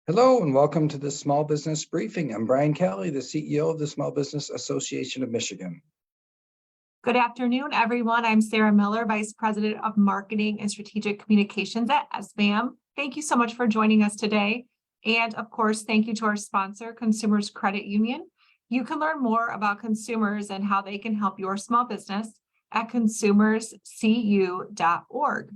Hello and welcome to the Small Business Briefing. I'm Brian Kelly, the CEO of the Small Business Association of Michigan. Good afternoon, everyone. I'm Sarah Miller, Vice President of Marketing and Strategic Communications at SBAM. Thank you so much for joining us today. And of course, thank you to our sponsor, Consumers Credit Union. You can learn more about consumers and how they can help your small business at consumerscu.org.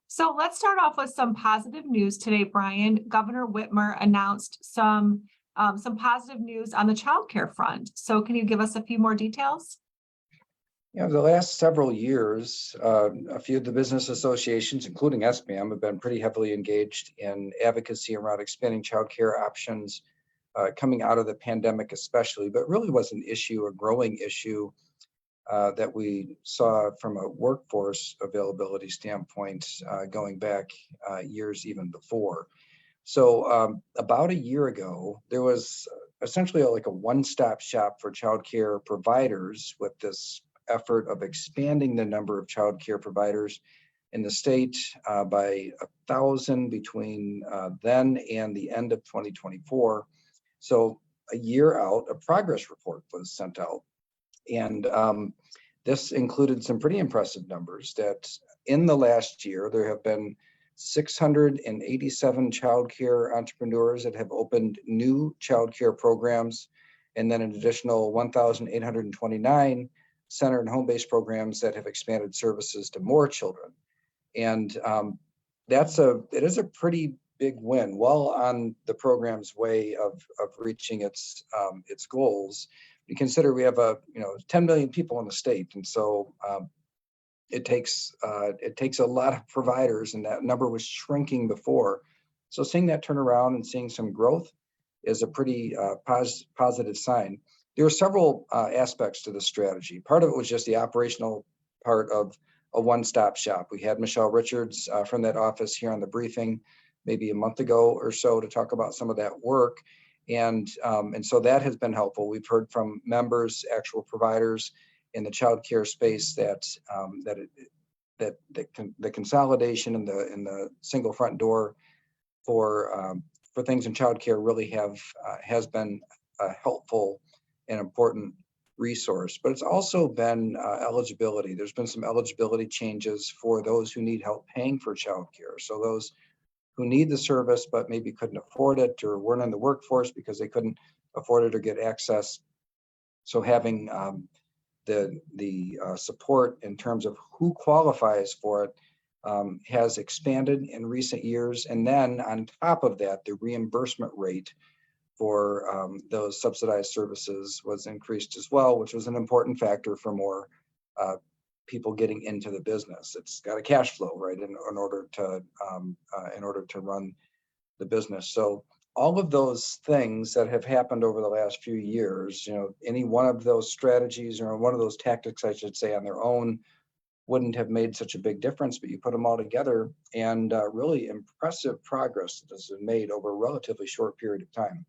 So let's start off with some positive news today, Brian. Governor Whitmer announced some positive news on the childcare front. So can you give us a few more details? The last several years, a few of the business associations, including SBAM, have been pretty heavily engaged in advocacy around expanding childcare options coming out of the pandemic especially, but really was an issue, a growing issue that we saw from a workforce availability standpoint going back years even before. So about a year ago, there was essentially like a one-stop shop for childcare providers with this effort of expanding the number of childcare providers in the state by 1,000 between then and the end of 2024. So a year out, a progress report was sent out. And this included some pretty impressive numbers that in the last year, there have been 687 childcare entrepreneurs that have opened new childcare programs, and then an additional 1,829 center and home-based programs that have expanded services to more children. And it is a pretty big win, well on the program's way of reaching its goals. You consider we have 10 million people in the state, and so it takes a lot of providers, and that number was shrinking before. So seeing that turn around and seeing some growth is a pretty positive sign. There are several aspects to the strategy. Part of it was just the operational part of a one-stop shop. We had Michelle Richards from that office here on the briefing maybe a month ago or so to talk about some of that work. And so that has been helpful. We've heard from members, actual providers in the childcare space that the consolidation and the single front door for things in childcare really has been a helpful and important resource. But it's also been eligibility. There's been some eligibility changes for those who need help paying for childcare. So those who need the service but maybe couldn't afford it or weren't in the workforce because they couldn't afford it or get access. So having the support in terms of who qualifies for it has expanded in recent years. And then on top of that, the reimbursement rate for those subsidized services was increased as well, which was an important factor for more people getting into the business. It's got a cash flow, right, in order to run the business. So all of those things that have happened over the last few years, any one of those strategies or one of those tactics, I should say, on their own wouldn't have made such a big difference, but you put them all together and really impressive progress that has been made over a relatively short period of time.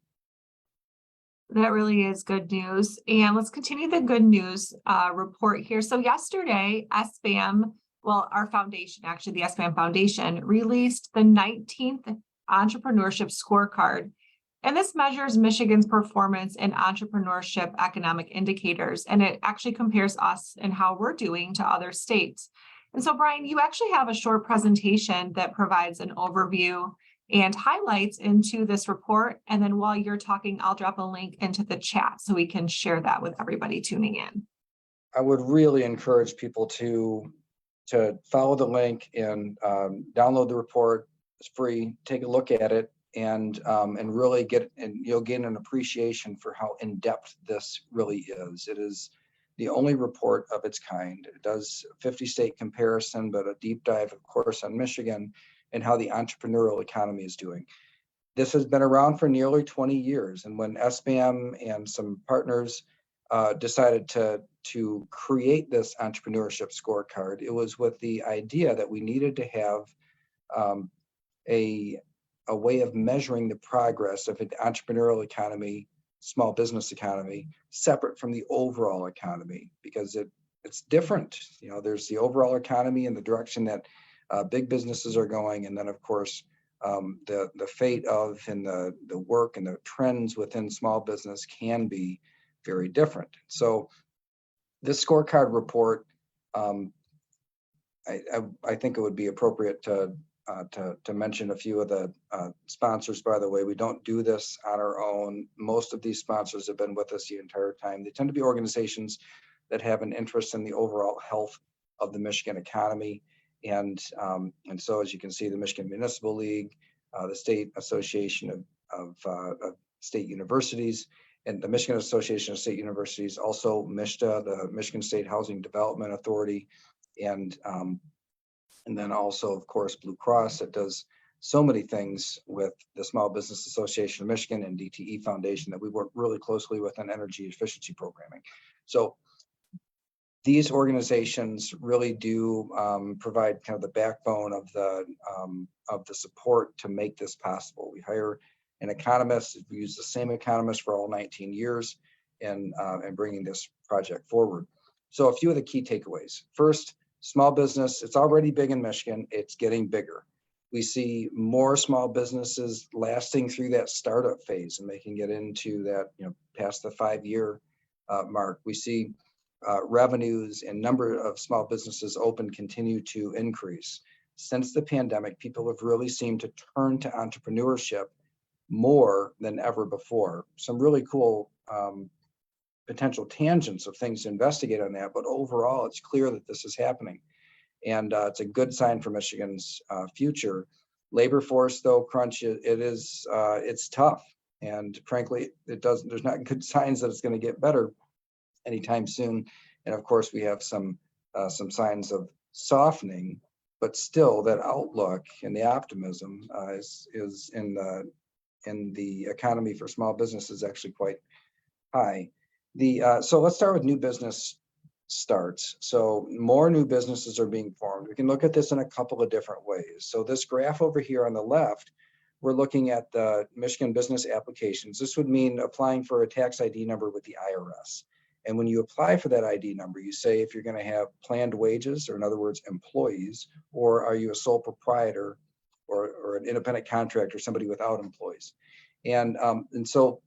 That really is good news. And let's continue the good news report here. So yesterday, SBAM, our foundation, actually the SBAM Foundation, released the 19th Entrepreneurship Scorecard. And this measures Michigan's performance in entrepreneurship economic indicators. And it actually compares us and how we're doing to other states. And so, Brian, you actually have a short presentation that provides an overview and highlights into this report. And then while you're talking, I'll drop a link into the chat so we can share that with everybody tuning in. I would really encourage people to follow the link and download the report. It's free. Take a look at it and really you'll gain an appreciation for how in-depth this really is. It is the only report of its kind. It does a 50-state comparison, but a deep dive, of course, on Michigan and how the entrepreneurial economy is doing. This has been around for nearly 20 years. And when SBAM and some partners decided to create this entrepreneurship scorecard, it was with the idea that we needed to have a way of measuring the progress of an entrepreneurial economy, small business economy, separate from the overall economy, because it's different. There's the overall economy and the direction that big businesses are going, and then of course the fate of and the work and the trends within small business can be very different. So this scorecard report, I think it would be appropriate to mention a few of the sponsors. By the way, we don't do this on our own. Most of these sponsors have been with us the entire time. They tend to be organizations that have an interest in the overall health of the Michigan economy. And so, as you can see, the Michigan Municipal League, the State Association of State Universities, and the Michigan Association of State Universities, also MISTA, the Michigan State Housing Development Authority, and then also, of course, Blue Cross, that does so many things with the Small Business Association of Michigan and DTE Foundation that we work really closely with on energy efficiency programming. So these organizations really do provide kind of the backbone of the support to make this possible. We hire an economist. We use the same economist for all 19 years in bringing this project forward. So a few of the key takeaways. First, small business, it's already big in Michigan. It's getting bigger. We see more small businesses lasting through that startup phase and making it into that, past the 5-year mark. We see revenues and number of small businesses open continue to increase. Since the pandemic, people have really seemed to turn to entrepreneurship more than ever before. Some really cool potential tangents of things to investigate on that, but overall, it's clear that this is happening. And it's a good sign for Michigan's future. Labor force, though, crunch, it's tough. And frankly, there's not good signs that it's going to get better anytime soon. And of course, we have some signs of softening, but still that outlook and the optimism is in the economy for small business is actually quite high. So let's start with new business starts. So more new businesses are being formed. We can look at this in a couple of different ways. So this graph over here on the left, we're looking at the Michigan business applications. This would mean applying for a tax ID number with the IRS. And when you apply for that ID number, you say if you're going to have planned wages, or in other words, employees, or are you a sole proprietor or an independent contractor, somebody without employees. And so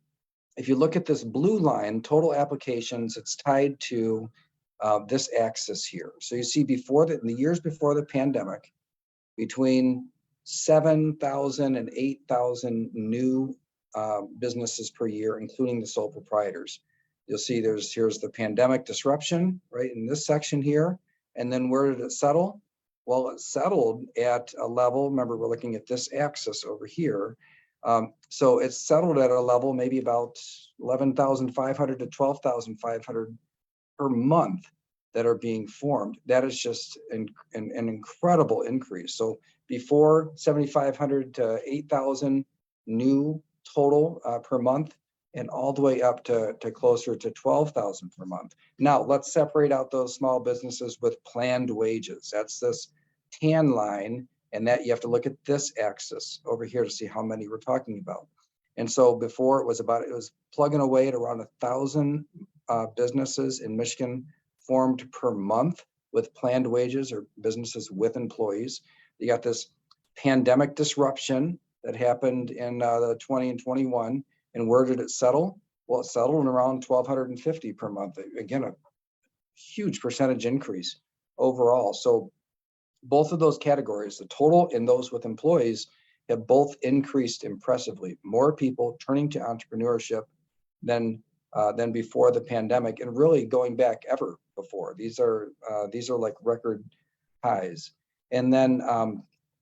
if you look at this blue line, total applications, it's tied to this axis here. So you see in the years before the pandemic, between 7,000 and 8,000 new businesses per year, including the sole proprietors. You'll see here's the pandemic disruption right in this section here. And then where did it settle? Well, it settled at a level, remember, we're looking at this axis over here. So it's settled at a level maybe about 11,500 to 12,500 per month that are being formed. That is just an incredible increase. So before 7,500 to 8,000 new total per month, and all the way up to closer to 12,000 per month. Now let's separate out those small businesses with planned wages. That's this tan line, and that you have to look at this axis over here to see how many we're talking about. And so before it was plugging away at around 1,000 businesses in Michigan formed per month with planned wages or businesses with employees. You got this pandemic disruption that happened in the 20 and 21. And where did it settle? Well, it settled around 1,250 per month. Again, a huge percentage increase overall. So both of those categories, the total and those with employees, have both increased impressively. More people turning to entrepreneurship than before the pandemic, and really going back ever before. These are like record highs. And then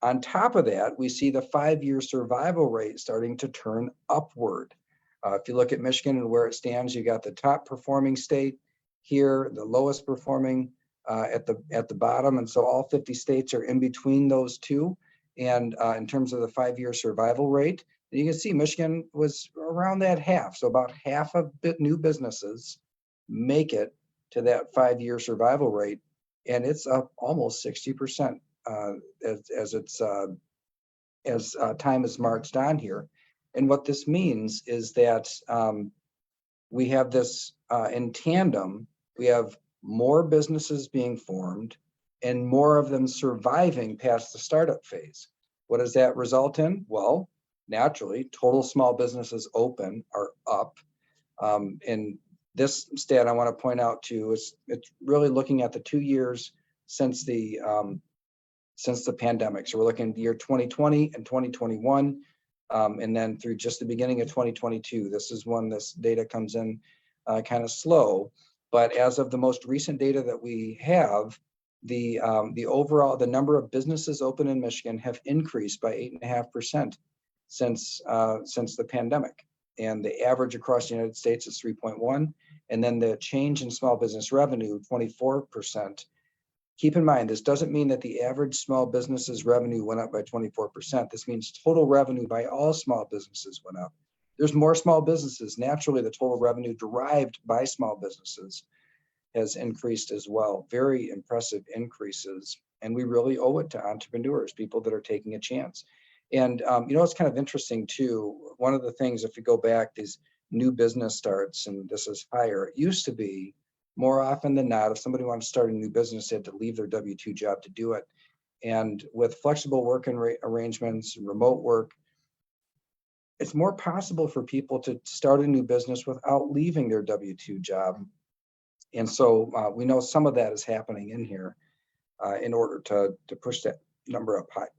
on top of that, we see the 5-year survival rate starting to turn upward. If you look at Michigan and where it stands, you got the top performing state here, the lowest performing at the bottom. And so all 50 states are in between those two. And in terms of the 5-year survival rate, you can see Michigan was around that half. So about half of new businesses make it to that 5-year survival rate. And it's up almost 60% as time is marched on here. And what this means is that we have this in tandem, we have more businesses being formed and more of them surviving past the startup phase. What does that result in? Well, naturally, total small businesses open are up. And this stat I want to point out too is it's really looking at the 2 years since the pandemic. So we're looking at the year 2020 and 2021, and then through just the beginning of 2022. This is when this data comes in kind of slow, but as of the most recent data that we have, the overall number of businesses open in Michigan have increased by 8.5% since the pandemic, and the average across the United States is 3.1, and then the change in small business revenue 24%. Keep in mind, this doesn't mean that the average small business's revenue went up by 24%. This means total revenue by all small businesses went up. There's more small businesses. Naturally, the total revenue derived by small businesses has increased as well. Very impressive increases. And we really owe it to entrepreneurs, people that are taking a chance. And it's kind of interesting too. One of the things, if you go back, these new business starts, and this is higher, it used to be more often than not, if somebody wanted to start a new business, they had to leave their W-2 job to do it. And with flexible work arrangements, remote work, it's more possible for people to start a new business without leaving their W-2 job. And so we know some of that is happening in here in order to push that number up higher.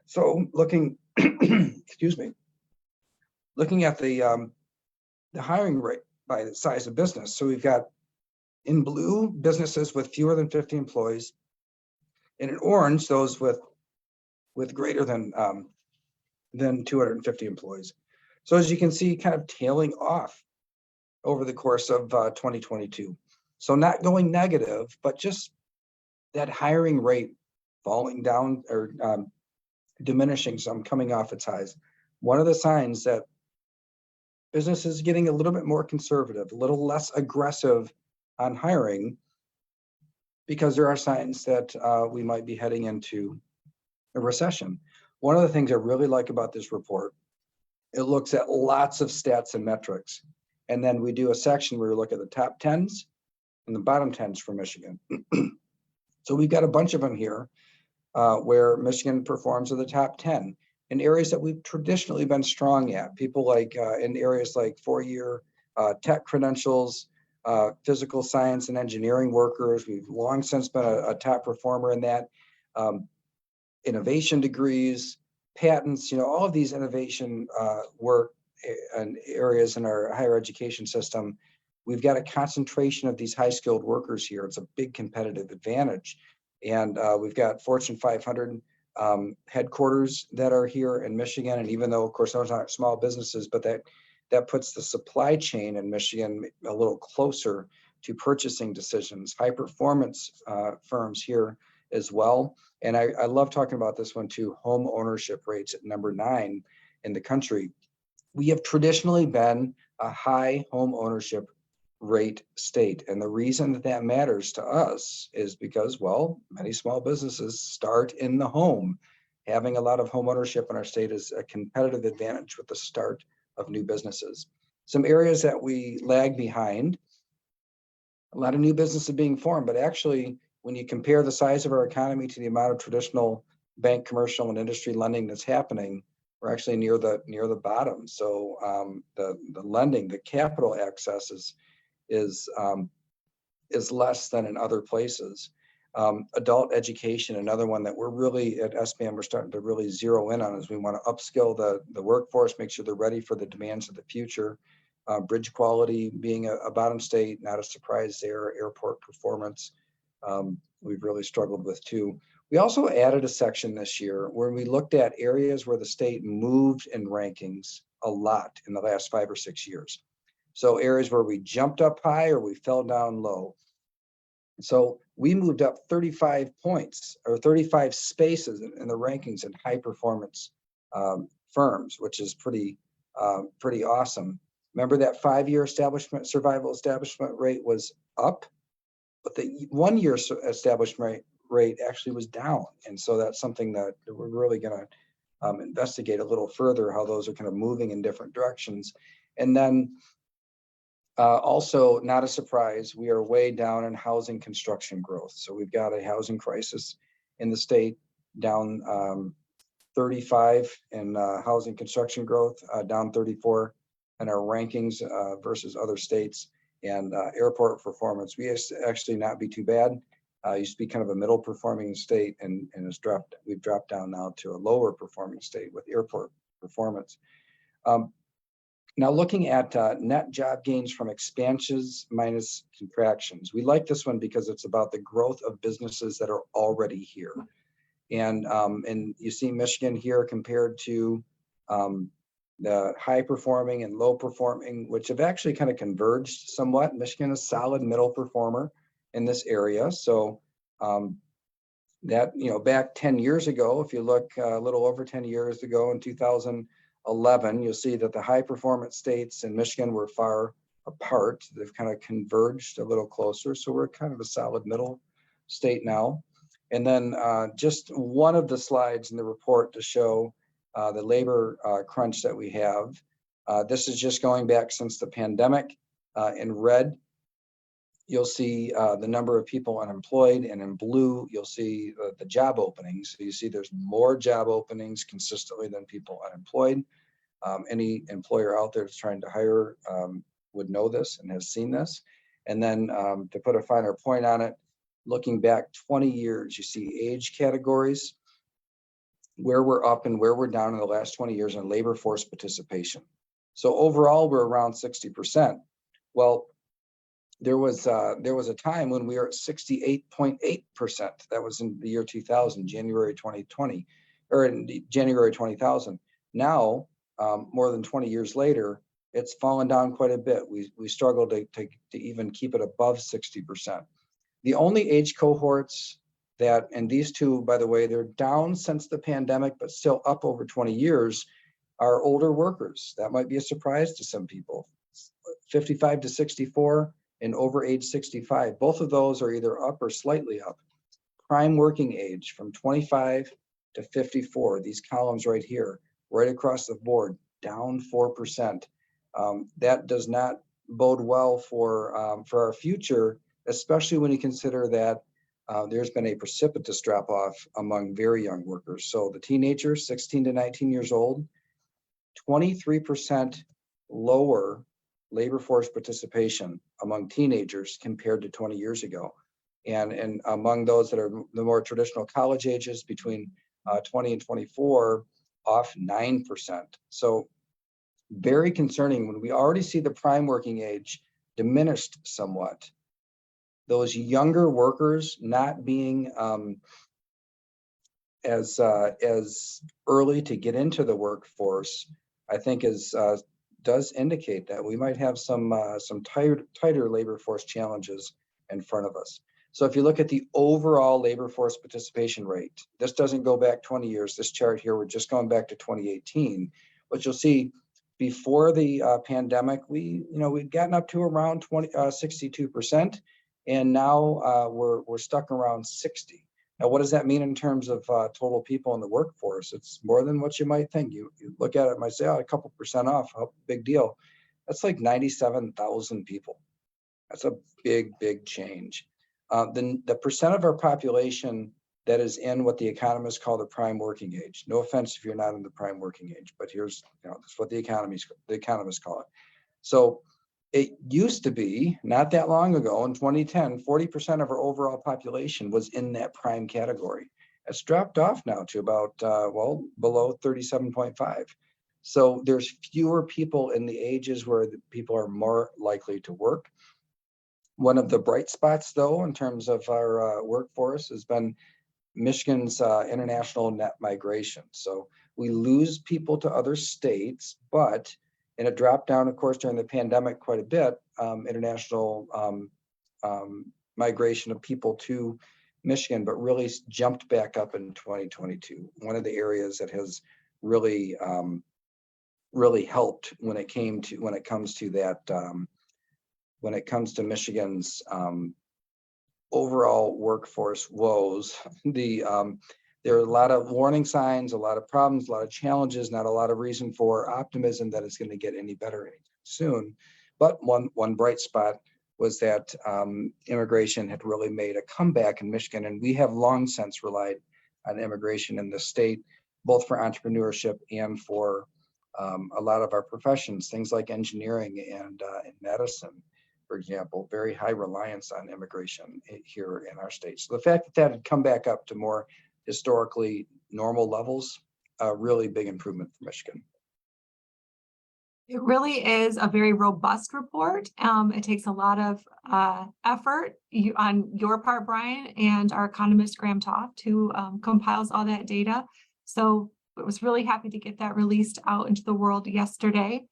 So looking, excuse me, looking at the hiring rate by the size of business. So we've got in blue businesses with fewer than 50 employees, and in orange those with greater than 250 employees. So as you can see, kind of tailing off over the course of 2022. So not going negative, but just that hiring rate falling down or diminishing some, coming off its highs. One of the signs that businesses getting a little bit more conservative, a little less aggressive on hiring, because there are signs that we might be heading into a recession. One of the things I really like about this report, it looks at lots of stats and metrics. And then we do a section where we look at the top 10s and the bottom 10s for Michigan. So we've got a bunch of them here where Michigan performs in the top 10 in areas that we've traditionally been strong at. People like in areas like 4-year tech credentials, physical science and engineering workers. We've long since been a top performer in that. Innovation degrees, patents, all of these innovation work and areas in our higher education system. We've got a concentration of these high skilled workers here. It's a big competitive advantage. And we've got Fortune 500 headquarters that are here in Michigan. And even though, of course, those aren't small businesses, but that puts the supply chain in Michigan a little closer to purchasing decisions, high performance firms here as well. And I love talking about this one too, home ownership rates at number 9 in the country. We have traditionally been a high home ownership rate state. And the reason that matters to us is because, well, many small businesses start in the home. Having a lot of home ownership in our state is a competitive advantage with the start of new businesses. Some areas that we lag behind, a lot of new businesses being formed, but actually, when you compare the size of our economy to the amount of traditional bank, commercial, and industry lending that's happening, we're actually near the bottom. So the lending, the capital access is less than in other places. Adult education, another one that we're really at SBAM, we're starting to really zero in on, is we want to upskill the workforce, make sure they're ready for the demands of the future. Bridge quality being a bottom state, not a surprise there. Airport performance, we've really struggled with too. We also added a section this year where we looked at areas where the state moved in rankings a lot in the last 5 or 6 years. So areas where we jumped up high or we fell down low. So we moved up 35 points or 35 spaces in the rankings in high performance firms, which is pretty awesome. Remember that 5-year survival establishment rate was up, but the 1-year establishment rate actually was down. And so that's something that we're really going to investigate a little further, how those are kind of moving in different directions. And then also, not a surprise, we are way down in housing construction growth. So we've got a housing crisis in the state. down 35 in housing construction growth, down 34 in our rankings versus other states, and airport performance. We actually not be too bad. Used to be kind of a middle performing state, and we've dropped down now to a lower performing state with airport performance. Now looking at net job gains from expansions minus contractions. We like this one because it's about the growth of businesses that are already here. And you see Michigan here compared to the high performing and low performing, which have actually kind of converged somewhat. Michigan is a solid middle performer in this area. So that, back 10 years ago, if you look a little over 10 years ago in 2011, you'll see that the high performance states in Michigan were far apart. They've kind of converged a little closer. So we're kind of a solid middle state now. And then just one of the slides in the report to show the labor crunch that we have. This is just going back since the pandemic. In red, you'll see the number of people unemployed, and in blue, you'll see the job openings. So you see there's more job openings consistently than people unemployed. Any employer out there that's trying to hire would know this and has seen this. And then to put a finer point on it, looking back 20 years, you see age categories, where we're up and where we're down in the last 20 years in labor force participation. So overall, we're around 60%. Well, there was a time when we were at 68.8%. That was in the year 2000, January 2020, or in January 2000. Now, more than 20 years later, it's fallen down quite a bit. We struggle to even keep it above 60%. The only age cohorts that, and these two, by the way, they're down since the pandemic, but still up over 20 years, are older workers. That might be a surprise to some people. 55 to 64 and over age 65. Both of those are either up or slightly up. Prime working age from 25 to 54, these columns right here, right across the board, down 4%. That does not bode well for our future, especially when you consider that there's been a precipitous drop off among very young workers. So the teenagers, 16 to 19 years old, 23% lower labor force participation among teenagers compared to 20 years ago. And among those that are the more traditional college ages, between 20 and 24, off 9%. So very concerning when we already see the prime working age diminished somewhat. Those younger workers not being as early to get into the workforce, I think does indicate that we might have some tighter labor force challenges in front of us. So if you look at the overall labor force participation rate, this doesn't go back 20 years. This chart here, we're just going back to 2018. But you'll see before the pandemic, we'd gotten up to around 62%. And now we're stuck around 60. Now, what does that mean in terms of total people in the workforce? It's more than what you might think. You look at it and might say, oh, a couple percent off, oh, big deal. That's like 97,000 people. That's a big, big change. The percent of our population that is in what the economists call the prime working age. No offense if you're not in the prime working age, but here's, that's what the economists call it. So it used to be, not that long ago, in 2010, 40% of our overall population was in that prime category. It's dropped off now to about, below 37.5. So there's fewer people in the ages where the people are more likely to work. One of the bright spots, though, in terms of our workforce has been Michigan's international net migration. So we lose people to other states, but and it dropped down, of course, during the pandemic quite a bit, international migration of people to Michigan, but really jumped back up in 2022. One of the areas that has really, really helped when it comes to Michigan's overall workforce woes. There are a lot of warning signs, a lot of problems, a lot of challenges, not a lot of reason for optimism that it's going to get any better anytime soon. But one bright spot was that immigration had really made a comeback in Michigan, and we have long since relied on immigration in the state, both for entrepreneurship and for a lot of our professions, things like engineering and medicine, for example, very high reliance on immigration here in our state. So the fact that that had come back up to more historically normal levels, a really big improvement for Michigan. It really is a very robust report. It takes a lot of effort on your part, Brian, and our economist, Graham Toft, who compiles all that data. So I was really happy to get that released out into the world yesterday.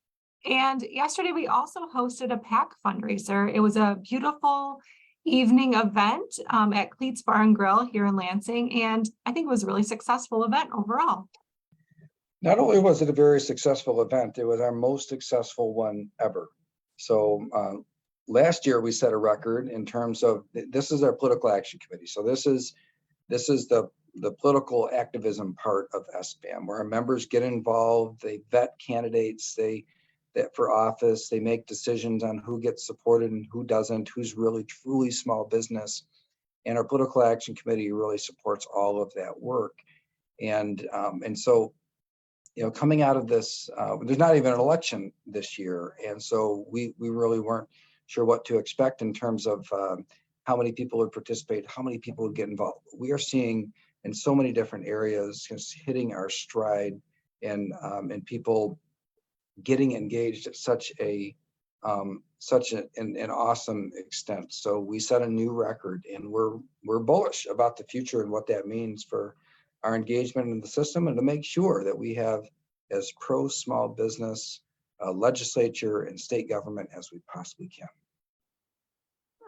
And yesterday, we also hosted a PAC fundraiser. It was a beautiful evening event at Cleats Bar and Grill here in Lansing. And I think it was a really successful event overall. Not only was it a very successful event, it was our most successful one ever. So last year we set a record in terms of, this is our political action committee. So this is the political activism part of SBAM, where our members get involved, they vet candidates, that for office, they make decisions on who gets supported and who doesn't, who's really truly small business. And our political action committee really supports all of that work. And so, coming out of this, there's not even an election this year. And so we really weren't sure what to expect in terms of how many people would participate, how many people would get involved. We are seeing in so many different areas, just hitting our stride and people getting engaged at such an awesome extent. So we set a new record, and we're bullish about the future and what that means for our engagement in the system, and to make sure that we have as pro small business legislature and state government as we possibly can.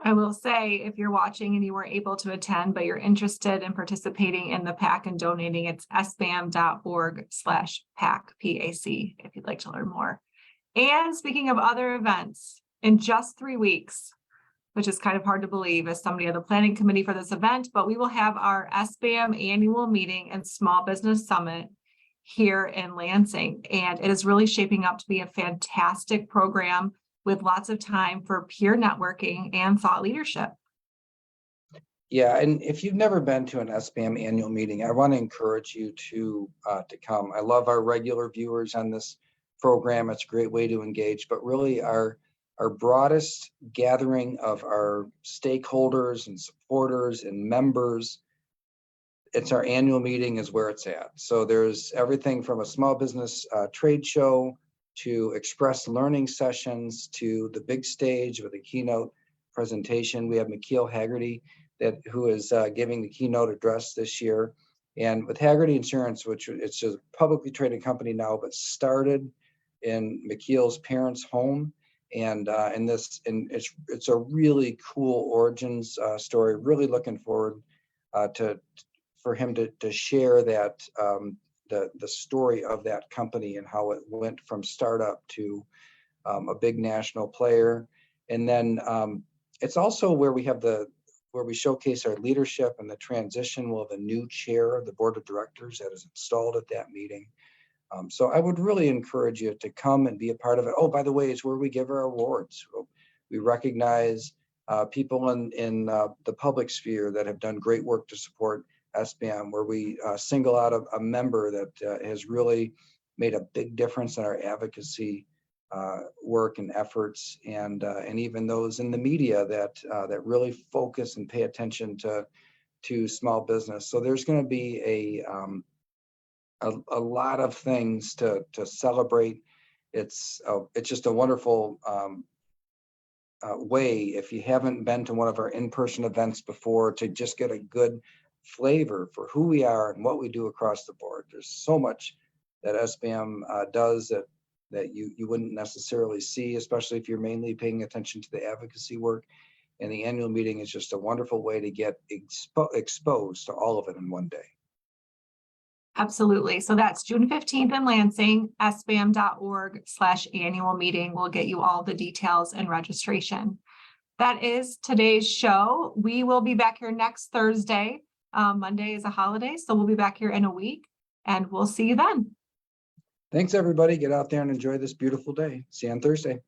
I will say, if you're watching and you weren't able to attend, but you're interested in participating in the PAC and donating, it's sbam.org/PAC, PAC, if you'd like to learn more. And speaking of other events, in just 3 weeks, which is kind of hard to believe as somebody on the planning committee for this event, but we will have our SBAM annual meeting and small business summit here in Lansing. And it is really shaping up to be a fantastic program with lots of time for peer networking and thought leadership. Yeah, and if you've never been to an SBAM annual meeting, I want to encourage you to come. I love our regular viewers on this program. It's a great way to engage, but really our broadest gathering of our stakeholders and supporters and members, it's our annual meeting is where it's at. So there's everything from a small business trade show to express learning sessions to the big stage with a keynote presentation. We have McKeel Hagerty who is giving the keynote address this year. And with Hagerty Insurance, which it's a publicly traded company now, but started in McKeel's parents' home. And it's a really cool origins story. Really looking forward for him to share that the story of that company and how it went from startup to a big national player. And then it's also where we showcase our leadership and the transition. We'll have a new chair of the board of directors that is installed at that meeting. So I would really encourage you to come and be a part of it. Oh, by the way, it's where we give our awards. We recognize people in the public sphere that have done great work to support SBAM, where we single out a member that has really made a big difference in our advocacy work and efforts, and even those in the media that really focus and pay attention to small business. So there's going to be a lot of things to celebrate. It's just a wonderful way, if you haven't been to one of our in-person events before, to just get a good flavor for who we are and what we do across the board. There's so much that SBAM does that you wouldn't necessarily see, especially if you're mainly paying attention to the advocacy work. And the annual meeting is just a wonderful way to get exposed to all of it in one day. Absolutely. So that's June 15th in Lansing, sbam.org/annual meeting. We'll get you all the details and registration. That is today's show. We will be back here next Thursday. Monday is a holiday, so we'll be back here in a week, and we'll see you then. Thanks, everybody. Get out there and enjoy this beautiful day. See you on Thursday.